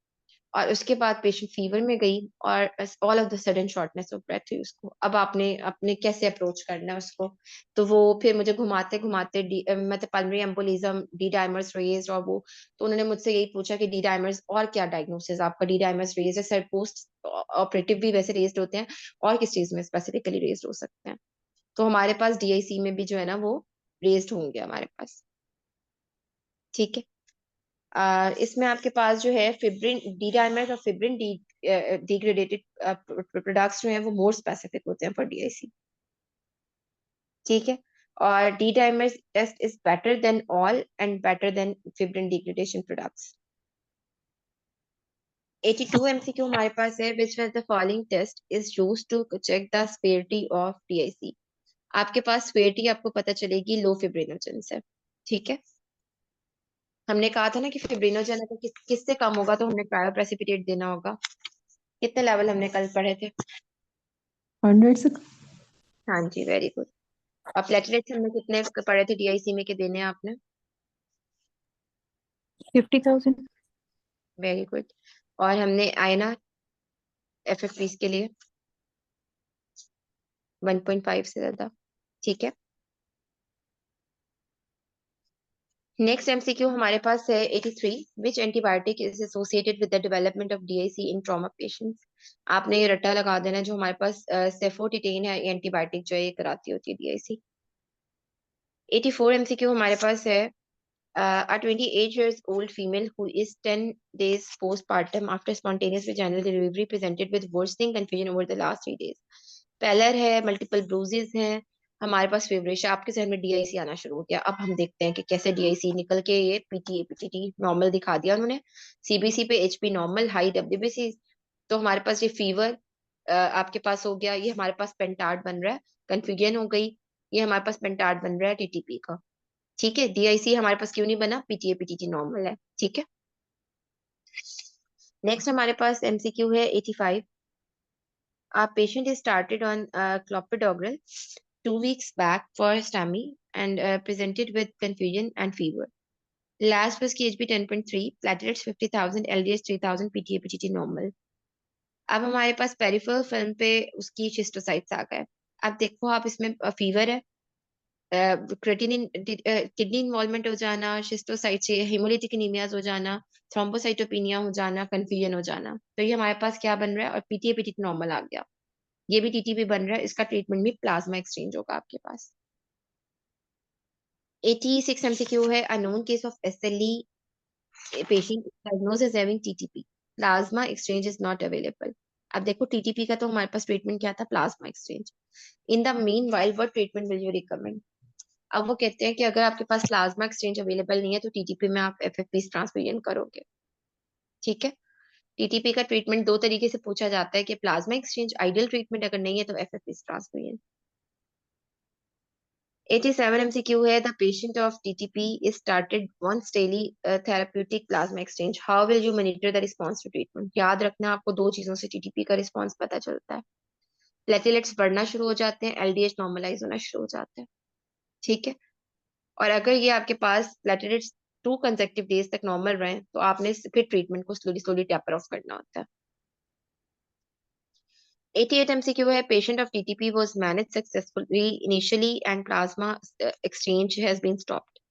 S1: और उसके बाद पेशेंट फीवर में गई और all of the sudden shortness of breath हुई उसको। अब आपने अपने कैसे अप्रोच करना है उसको, तो वो फिर मुझे घुमाते घुमाते मतलब pulmonary embolism, D dimers raise और वो, तो उन्होंने मुझसे यही पूछा कि डी डाइमर्स और क्या डायग्नोसिस आपका, डी डाइमर्स रेज है सर, पोस्ट ऑपरेटिव भी वैसे रेज्ड होते हैं, और किस चीज में स्पेसिफिकली रेज्ड हो सकते हैं। तो हमारे पास डीआईसी में भी जो है ना वो रेज्ड होंगे हमारे पास। ठीक है, इसमें आपके पास जो है फिब्रिन डी डाइमर और फिब्रिन डिग्रेडेटेड प्रोडक्ट्स जो है वो मोर स्पेसिफिक होते हैं फॉर डीआईसी। ठीक है, और D dimer test is better than all and better than fibrin degradation products. 82 MCQ हमारे पास है। Which one the following test is used to check the severity of DIC. आपके पास स्पेयरिटी आपको पता चलेगी लो फिब्रिनोजन से। ठीक है, हमने कहा था ना कि फिब्रिनोजन अगर किससे कम होगा तो हमने क्रायोप्रेसिपिटेट देना होगा। कितने लेवल हमने कल पढ़े थे?
S3: 100 से
S1: हाँ जी, वेरी गुड। और प्लेटलेट्स हमने कितने पढ़े थे डीआईसी में के देने हैं आपने?
S3: 50,000।
S1: Very good. और हमने आयना एफएफपीस के लिए 1.5 से ज्यादा। ठीक है, नेक्स्ट एमसीक्यू हमारे पास है 83। Which antibiotic is associated with the development of DIC in trauma patients. आपने ये रट्टा लगा देना, जो हमारे पास सेफोटिटेन है, एंटीबायोटिक जो है ये कराती होती है डीआईसी। 84 एमसीक्यू हमारे पास है। A 28 years old female who is 10 days postpartum after spontaneous vaginal delivery presented with worsening confusion over the last 3 days. Parallel है, मल्टीपल ब्रूजेस हैं, हमारे पास फेवरेट है। आपके जहन में डीआईसी आना शुरू हो गया। अब हम देखते हैं कि कैसे डीआईसी निकल के ये पीटी एपीटीटी नॉर्मल दिखा दिया उन्होंने, सीबीसी पे एचपी नॉर्मल, हाई डब्ल्यूबीसी। तो हमारे पास ये फीवर आपके पास हो गया, ये हमारे पास पेंटार्ड बन रहा है, कंफ्यूजन हो गई, ये हमारे पास पेंटार्ड बन रहा है टीटीपी का। ठीक है, डीआईसी हमारे पास क्यों नहीं बना, पीटीए पीटीटी नॉर्मल है। ठीक है, नेक्स्ट हमारे पास एमसीक्यू है 85। A patient is started on clopidogrel 2 weeks back for STEMI and presented with confusion and fever. Last was KHB 10.3, platelets 50,000, LDH 3,000, PTA PTT normal. अब हमारे पास पेरिफेरल फिल्म पे उसकी शिस्टोसाइट्स आ गए। अब देखो आप इसमें फीवर है, क्रेटिनिन किडनी इन्वॉल्वमेंट हो जाना, शिस्टोसाइट से हेमोलिटिक एनीमियाज हो जाना, थ्रोम्बोसाइटोपिनिया हो जाना, कंफ्यूजन हो जाना, तो ये हमारे पास क्या बन रहा है, और पीटीए पीटीटी नॉर्मल आ गया। ये भी टीटीपी बन रहा है, इसका ट्रीटमेंट भी प्लाज्मा एक्सचेंज होगा आपके पास। 86 MCQ है, a known case of SLE patient diagnosed as having TTP, plasma exchange is not available। अब देखो टीटीपी का तो हमारे पास ट्रीटमेंट क्या था, plasma exchange. In the mean while what treatment will you recommend. अब वो कहते हैं कि अगर आपके पास प्लाज्मा एक्सचेंज अवेलेबल नहीं है तो टीटीपी में आप एफएफपी ट्रांसफ्यूजन करोगे। ठीक है, टीटीपी का ट्रीटमेंट दो तरीके से पूछा जाता है कि प्लाज्मा एक्सचेंज आइडियल ट्रीटमेंट, अगर नहीं है तो एफएफपी ट्रांसफ्यूजन। 87 MCQ है, the patient of TTP is started once daily therapeutic plasma exchange. How will you monitor the response to treatment? याद रखना आपको दो चीजों से टीटीपी का रिस्पॉन्स पता चलता है, प्लेटलेट्स बढ़ना शुरू हो जाते हैं, एलडीएच नॉर्मलाइज होना शुरू हो जाता है। ठीक है, और अगर ये आपके पास प्लेटलेट्स 2 कंसेक्टिव डेज तक नॉर्मल रहे तो आपने फिर ट्रीटमेंट को स्लोली स्लोली टेपर ऑफ करना होता है। 88 MCQ है, patient of TTP was managed successfully initially and plasma exchange has been stopped।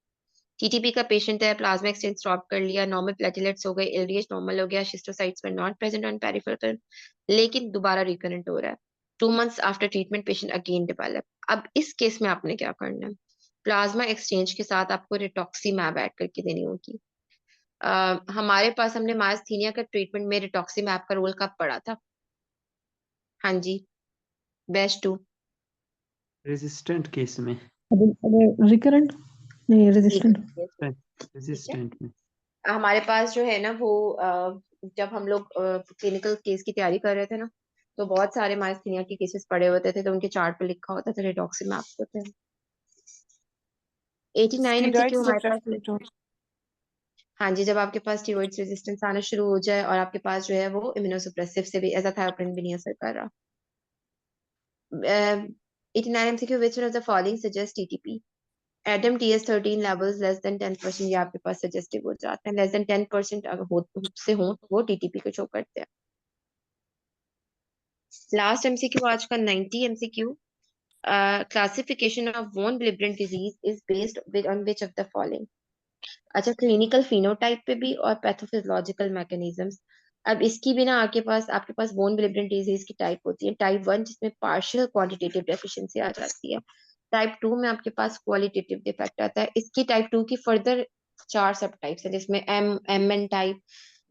S1: TTP का पेशेंट है, प्लाज्मा एक्सचेंज स्टॉप कर लिया, नॉर्मल प्लेटलेट्स हो गए, एलडीएच नॉर्मल हो गया, schistocytes were not present on peripheral, लेकिन दोबारा रिकरेंट हो रहा है। 2 months after treatment patient again develop. अब इस केस में आपने क्या करना है, प्लाज्मा एक्सचेंज के साथ आपको रिटॉक्सीमैब ऐड करके देनी होगी। हमारे पास हमने मायस्थीनिया का ट्रीटमेंट में रिटॉक्सीमैब का रोल कब पड़ा था? हाँ जी, बेस्ट 2
S2: रेजिस्टेंट केस में,
S3: अगर रिकरेंट नहीं रेजिस्टेंट।
S2: रेजिस्टेंट में
S1: हमारे पास जो है ना वो जब हम लोग क्लिनिकल केस की तैयारी कर रहे थे ना, तो बहुत सारे मायस्थीनिया के केसेस पड़े होते थे, तो उनके चार्ट पे लिखा होता था रिटॉक्सीमैब होते हैं। 89 MCQ हमारे पास, हाँ जी, जब आपके पास स्टीरॉइड्स रेजिस्टेंस आना शुरू हो जाए और आपके पास जो है वो इम्यूनोसप्रेसिव से भी एजाथायोप्रिन भी नहीं असर कर रहा। 89 MCQ, which one of the following suggests TTP? Adam TS13 levels less than 10%, ये आपके पास सजेस्टिव हो जाते हैं। लेस देन 10% अगर हो तो वो टीटीपी को शो करते हैं। लास्ट एमसीक्यू आज का 90 MCQ, classification of von Willebrand disease is based on which of the following. अच्छा, क्लिनिकल फिनोटाइप पे भी और पैथोफिजियोलॉजिकल मैकेनिज्म्स। अब इसकी भी ना आपके पास वोन विलिब्रेंट डिजीज की टाइप होती है, टाइप 1 जिसमें पार्शियल क्वांटिटेटिव डेफिशिएंसी आ जाती है, टाइप 2 में आपके पास क्वालिटेटिव डिफेक्ट आता है। इसकी टाइप 2 की फर्दर 4 सब टाइप्स है, जिसमें एम एन टाइप।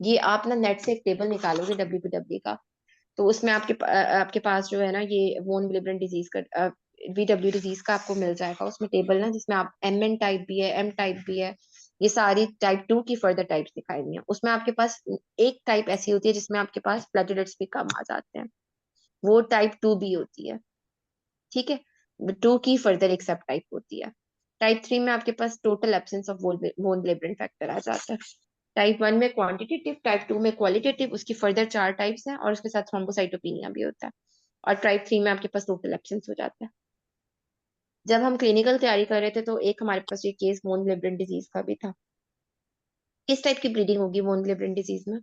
S1: ये आप ना नेट से एक टेबल निकालोगे WPW का, तो उसमें आपके पास जो है ना ये वोन विलिब्रेंट डिजीज का VW डिजीज का आपको मिल जाएगा उसमें टेबल ना, जिसमें आप MN टाइप भी है, M टाइप भी है, ये सारी टाइप 2 की फर्दर टाइप्स दिखाई दी हैं। उसमें आपके पास एक टाइप ऐसी होती है जिसमें आपके पास प्लेटलेट्स भी कम आ जाते हैं, वो टाइप 2B होती है। ठीक है, 2 की फर्दर एक सब टाइप होती है। टाइप 3 में आपके पास टोटल एब्सेंस ऑफ वोन विलिब्रेंट फैक्टर आ जाता है। टाइप 1 में क्वांटिटेटिव, टाइप 2 में क्वालिटेटिव, उसकी फर्दर 4 टाइप्स हैं और उसके साथ थ्रोम्बोसाइटोपिनिया भी होता है। और टाइप 3 में आपके पास टोटल एब्सेंस हो जाता है। जब हम क्लिनिकल तैयारी कर रहे थे तो एक हमारे पास ये केस वोन विलिब्रेंट डिजीज का भी था। किस टाइप की ब्लीडिंग होगी वोन विलिब्रेंट डिजीज में?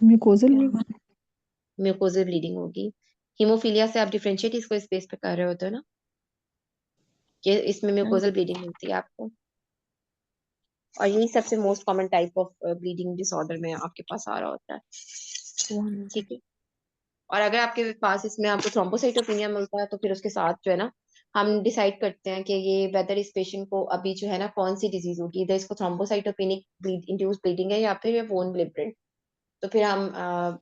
S3: म्यूकोजल
S1: म्यूकोजल ब्लीडिंग होगी। हीमोफीलिया से आप डिफरेंशिएट इसको इस बेस पे कर रहे होते हो ना, कि इसमें म्यूकोजल ब्लीडिंग मिलती है आपको, और यही सबसे most common type of bleeding disorder में आपके पास आ रहा होता है। ठीक है, और अगर आपके पास इसमें आपको थ्रोम्बोसाइटोपिनिया मिलता है तो फिर उसके साथ जो है ना हम डिसाइड करते हैं कि ये वेदर इस पेशेंट को अभी जो है ना कौन सी डिजीज होगी, इधर इसको थ्रोम्बोसाइटोपिनिक इंड्यूस ब्लीडिंग है या फिर ये वोन विलिब्रेंट। तो फिर हम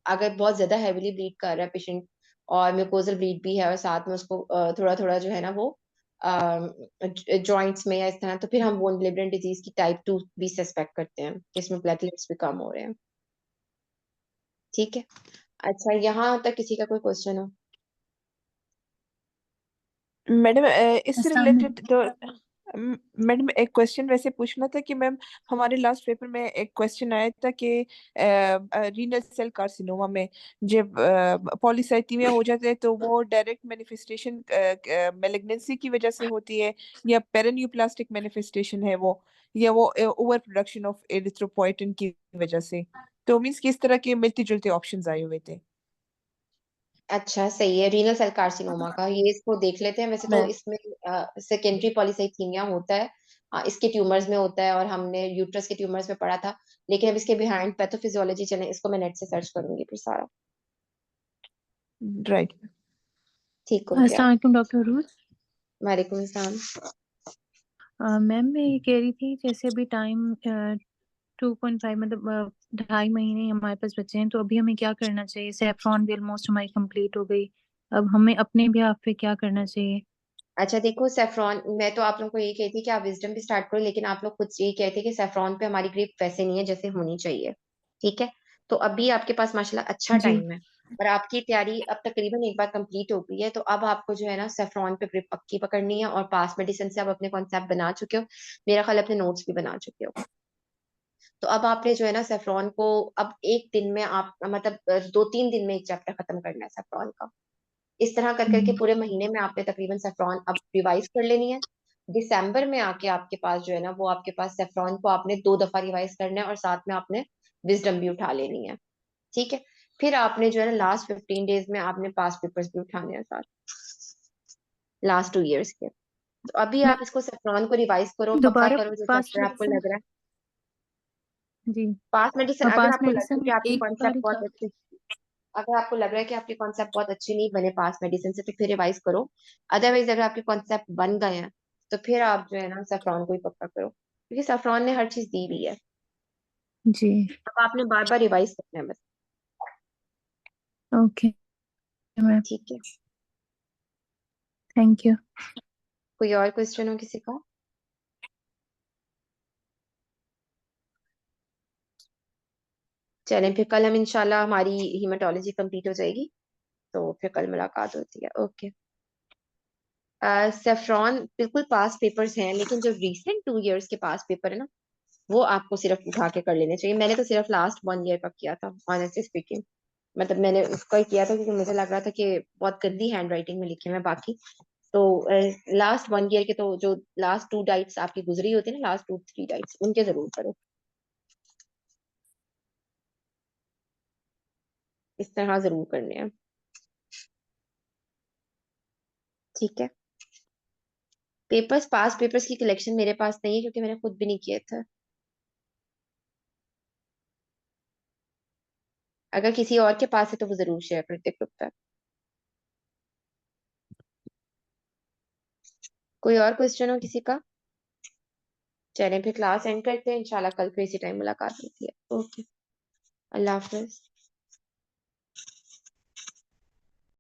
S1: अगर बहुत ज्यादा हैविली ब्लीड कर रहा है पेशेंट और म्यूकोजल ब्लीड भी है और साथ में उसको थोड़ा थोड़ा जो है ना वो जॉइंट्स में या इस तरह, तो फिर हम वोन विलिब्रेंट डिजीज की टाइप 2 भी सस्पेक्ट करते हैं, जिसमें प्लेटलेट्स भी कम हो रहे हैं। ठीक है, अच्छा यहाँ तक किसी का कोई क्वेश्चन हो?
S3: मैडम इससे
S8: अस्सलाम
S3: रिलेटेड तो मैडम एक क्वेश्चन वैसे पूछना था कि मैम हमारे लास्ट पेपर में एक क्वेश्चन आया था कि रीनल सेल कार्सिनोमा में जब पॉलीसाइथीमिया हो जाता है तो वो डायरेक्ट मैनिफेस्टेशन मैलिग्नेंसी की वजह से होती है या पेरिन्यूप्लास्टिक मैनिफेस्टेशन है वो, या वो ओवर प्रोडक्शन ऑफ एरिथ्रोपोइटिन की वजह से, तो मीन्स किस तरह के मिलते जुलते ऑप्शंस आए हुए थे।
S1: अच्छा सही है, रीनल सेल कार्सिनोमा का ये इसको देख लेते हैं। वैसे तो
S3: मैम
S1: इसमें सेकेंडरी पॉलीसाइथीमिया होता है, इसके ट्यूमर्स में होता है और हमने यूट्रस के ट्यूमर्स में पढ़ा था। लेकिन अब इसके बिहाइंड पैथोफिजियोलॉजी चले, इसको मैं नेट से सर्च करूंगी फिर सारा।
S3: राइट।
S1: ठीक हो गया।
S8: अस्सलाम वालेकुम डॉक्टर रूज।
S1: वालेकुम सलाम।
S8: मैम मैं ये कह रही थी जैसे अभी टाइम 2.5 मतलब 2.5 महीने हमारे पास बचे हैं, तो अभी हमें क्या करना चाहिए? सैफ्रॉन भी ऑलमोस्ट हमारी कंप्लीट हो गई, अब हमें अपने बिहाफ पे क्या करना चाहिए?
S1: अच्छा देखो, सेफ्रॉन मैं तो आप लोगों को यही कहती कि आप विजडम भी स्टार्ट करो, लेकिन आप लोग खुद यही कहते कि सेफ्रॉन पे हमारी ग्रिप वैसे नहीं है जैसे होनी चाहिए। ठीक है, तो अभी आपके पास माशाल्लाह अच्छा
S8: जी
S1: टाइम है और आपकी तैयारी अब तकरीबन एक बार कंप्लीट हो गई है। तो अब आपको जो है ना सेफ्रॉन पे ग्रिप पक्की पकड़नी है, और पास मेडिसिन से आप अपने कॉन्सेप्ट बना चुके हो, मेरा ख्याल अपने नोट्स भी बना चुके हो। तो अब आपने जो है ना सेफ्रॉन को अब एक दिन में आप मतलब 2-3 दिन में एक चैप्टर खत्म करना है सेफ्रॉन का। इस तरह कर करके
S8: हम्म,
S1: पूरे महीने में आपने तकरीबन सेफ्रॉन अब रिवाइज कर लेनी है। दिसंबर में आके आपके पास जो है ना वो आपके पास सेफ्रॉन को आपने 2 दफा रिवाइज करना है और साथ में आपने विजडम भी उठा लेनी है। ठीक है, फिर आपने जो है ना लास्ट 15 डेज में आपने पास पेपर्स भी उठाने हैं साथ, लास्ट 2 ईयर्स के। तो अभी
S8: मैं
S1: आप इसको सेफ्रॉन को रिवाइज करो, पक्का
S8: दोबारा
S1: करो जो
S8: पास्ट
S1: चैप्टर आपको
S8: मेडिसिन।
S1: लग रहा है।
S8: जी
S1: पास मेडिसिन
S8: और
S1: अगर
S8: पास्ट
S1: आपको लग रहा है
S8: मेडिसिन
S1: कि
S8: में
S1: आपकी
S8: एक बार
S1: कॉन्सेप्ट
S8: ही
S1: बहुत
S8: था।
S1: अच्छी, अगर आपको लग रहा है कि आपके कॉन्सेप्ट बहुत अच्छे नहीं बने पास मेडिसिन से, तो फिर रिवाइज करो। अदरवाइज अगर आपके कॉन्सेप्ट बन गए हैं तो फिर आप जो है ना सैफरॉन को ही पक्का करो, क्योंकि सैफरॉन ने हर चीज दी भी है।
S8: जी
S1: अब आपने बार बार रिवाइज करना है बस।
S8: ओके मैम,
S1: ठीक है,
S8: थैंक यू।
S1: कोई और क्वेश्चन हो किसी का? चलें फिर कल हम इंशाल्लाह, हमारी हीमेटोलॉजी कंप्लीट हो जाएगी तो फिर कल मुलाकात होती है। ओके। सेफ्रॉन बिल्कुल पास पेपर्स हैं, लेकिन जो रीसेंट 2 ईयर्स के पास पेपर है ना वो आपको सिर्फ उठा के कर लेने चाहिए। मैंने तो सिर्फ लास्ट 1 ईयर का किया था ऑनेस्टली स्पीकिंग, मतलब मैंने उसका ही किया था क्योंकि मुझे लग रहा था कि बहुत गंदी हैंड राइटिंग में लिखे हुए हैं बाकी। तो लास्ट 1 ईयर के तो जो लास्ट 2 डाइट्स आपकी गुजरी होती है ना, लास्ट 2-3 डाइट्स उनके जरूर करो। इस तरह जरूर करने हैं। ठीक है, पेपर्स पास पेपर्स की कलेक्शन मेरे पास नहीं है क्योंकि मैंने खुद भी नहीं किए थे। अगर किसी और के पास है तो वो जरूर शेयर करते ग्रुप पर। कोई और क्वेश्चन हो किसी का? चलें फिर क्लास एंड करते हैं, इंशाल्लाह कल फिर इसी टाइम मुलाकात होती है। ओके, अल्लाह हाफिज।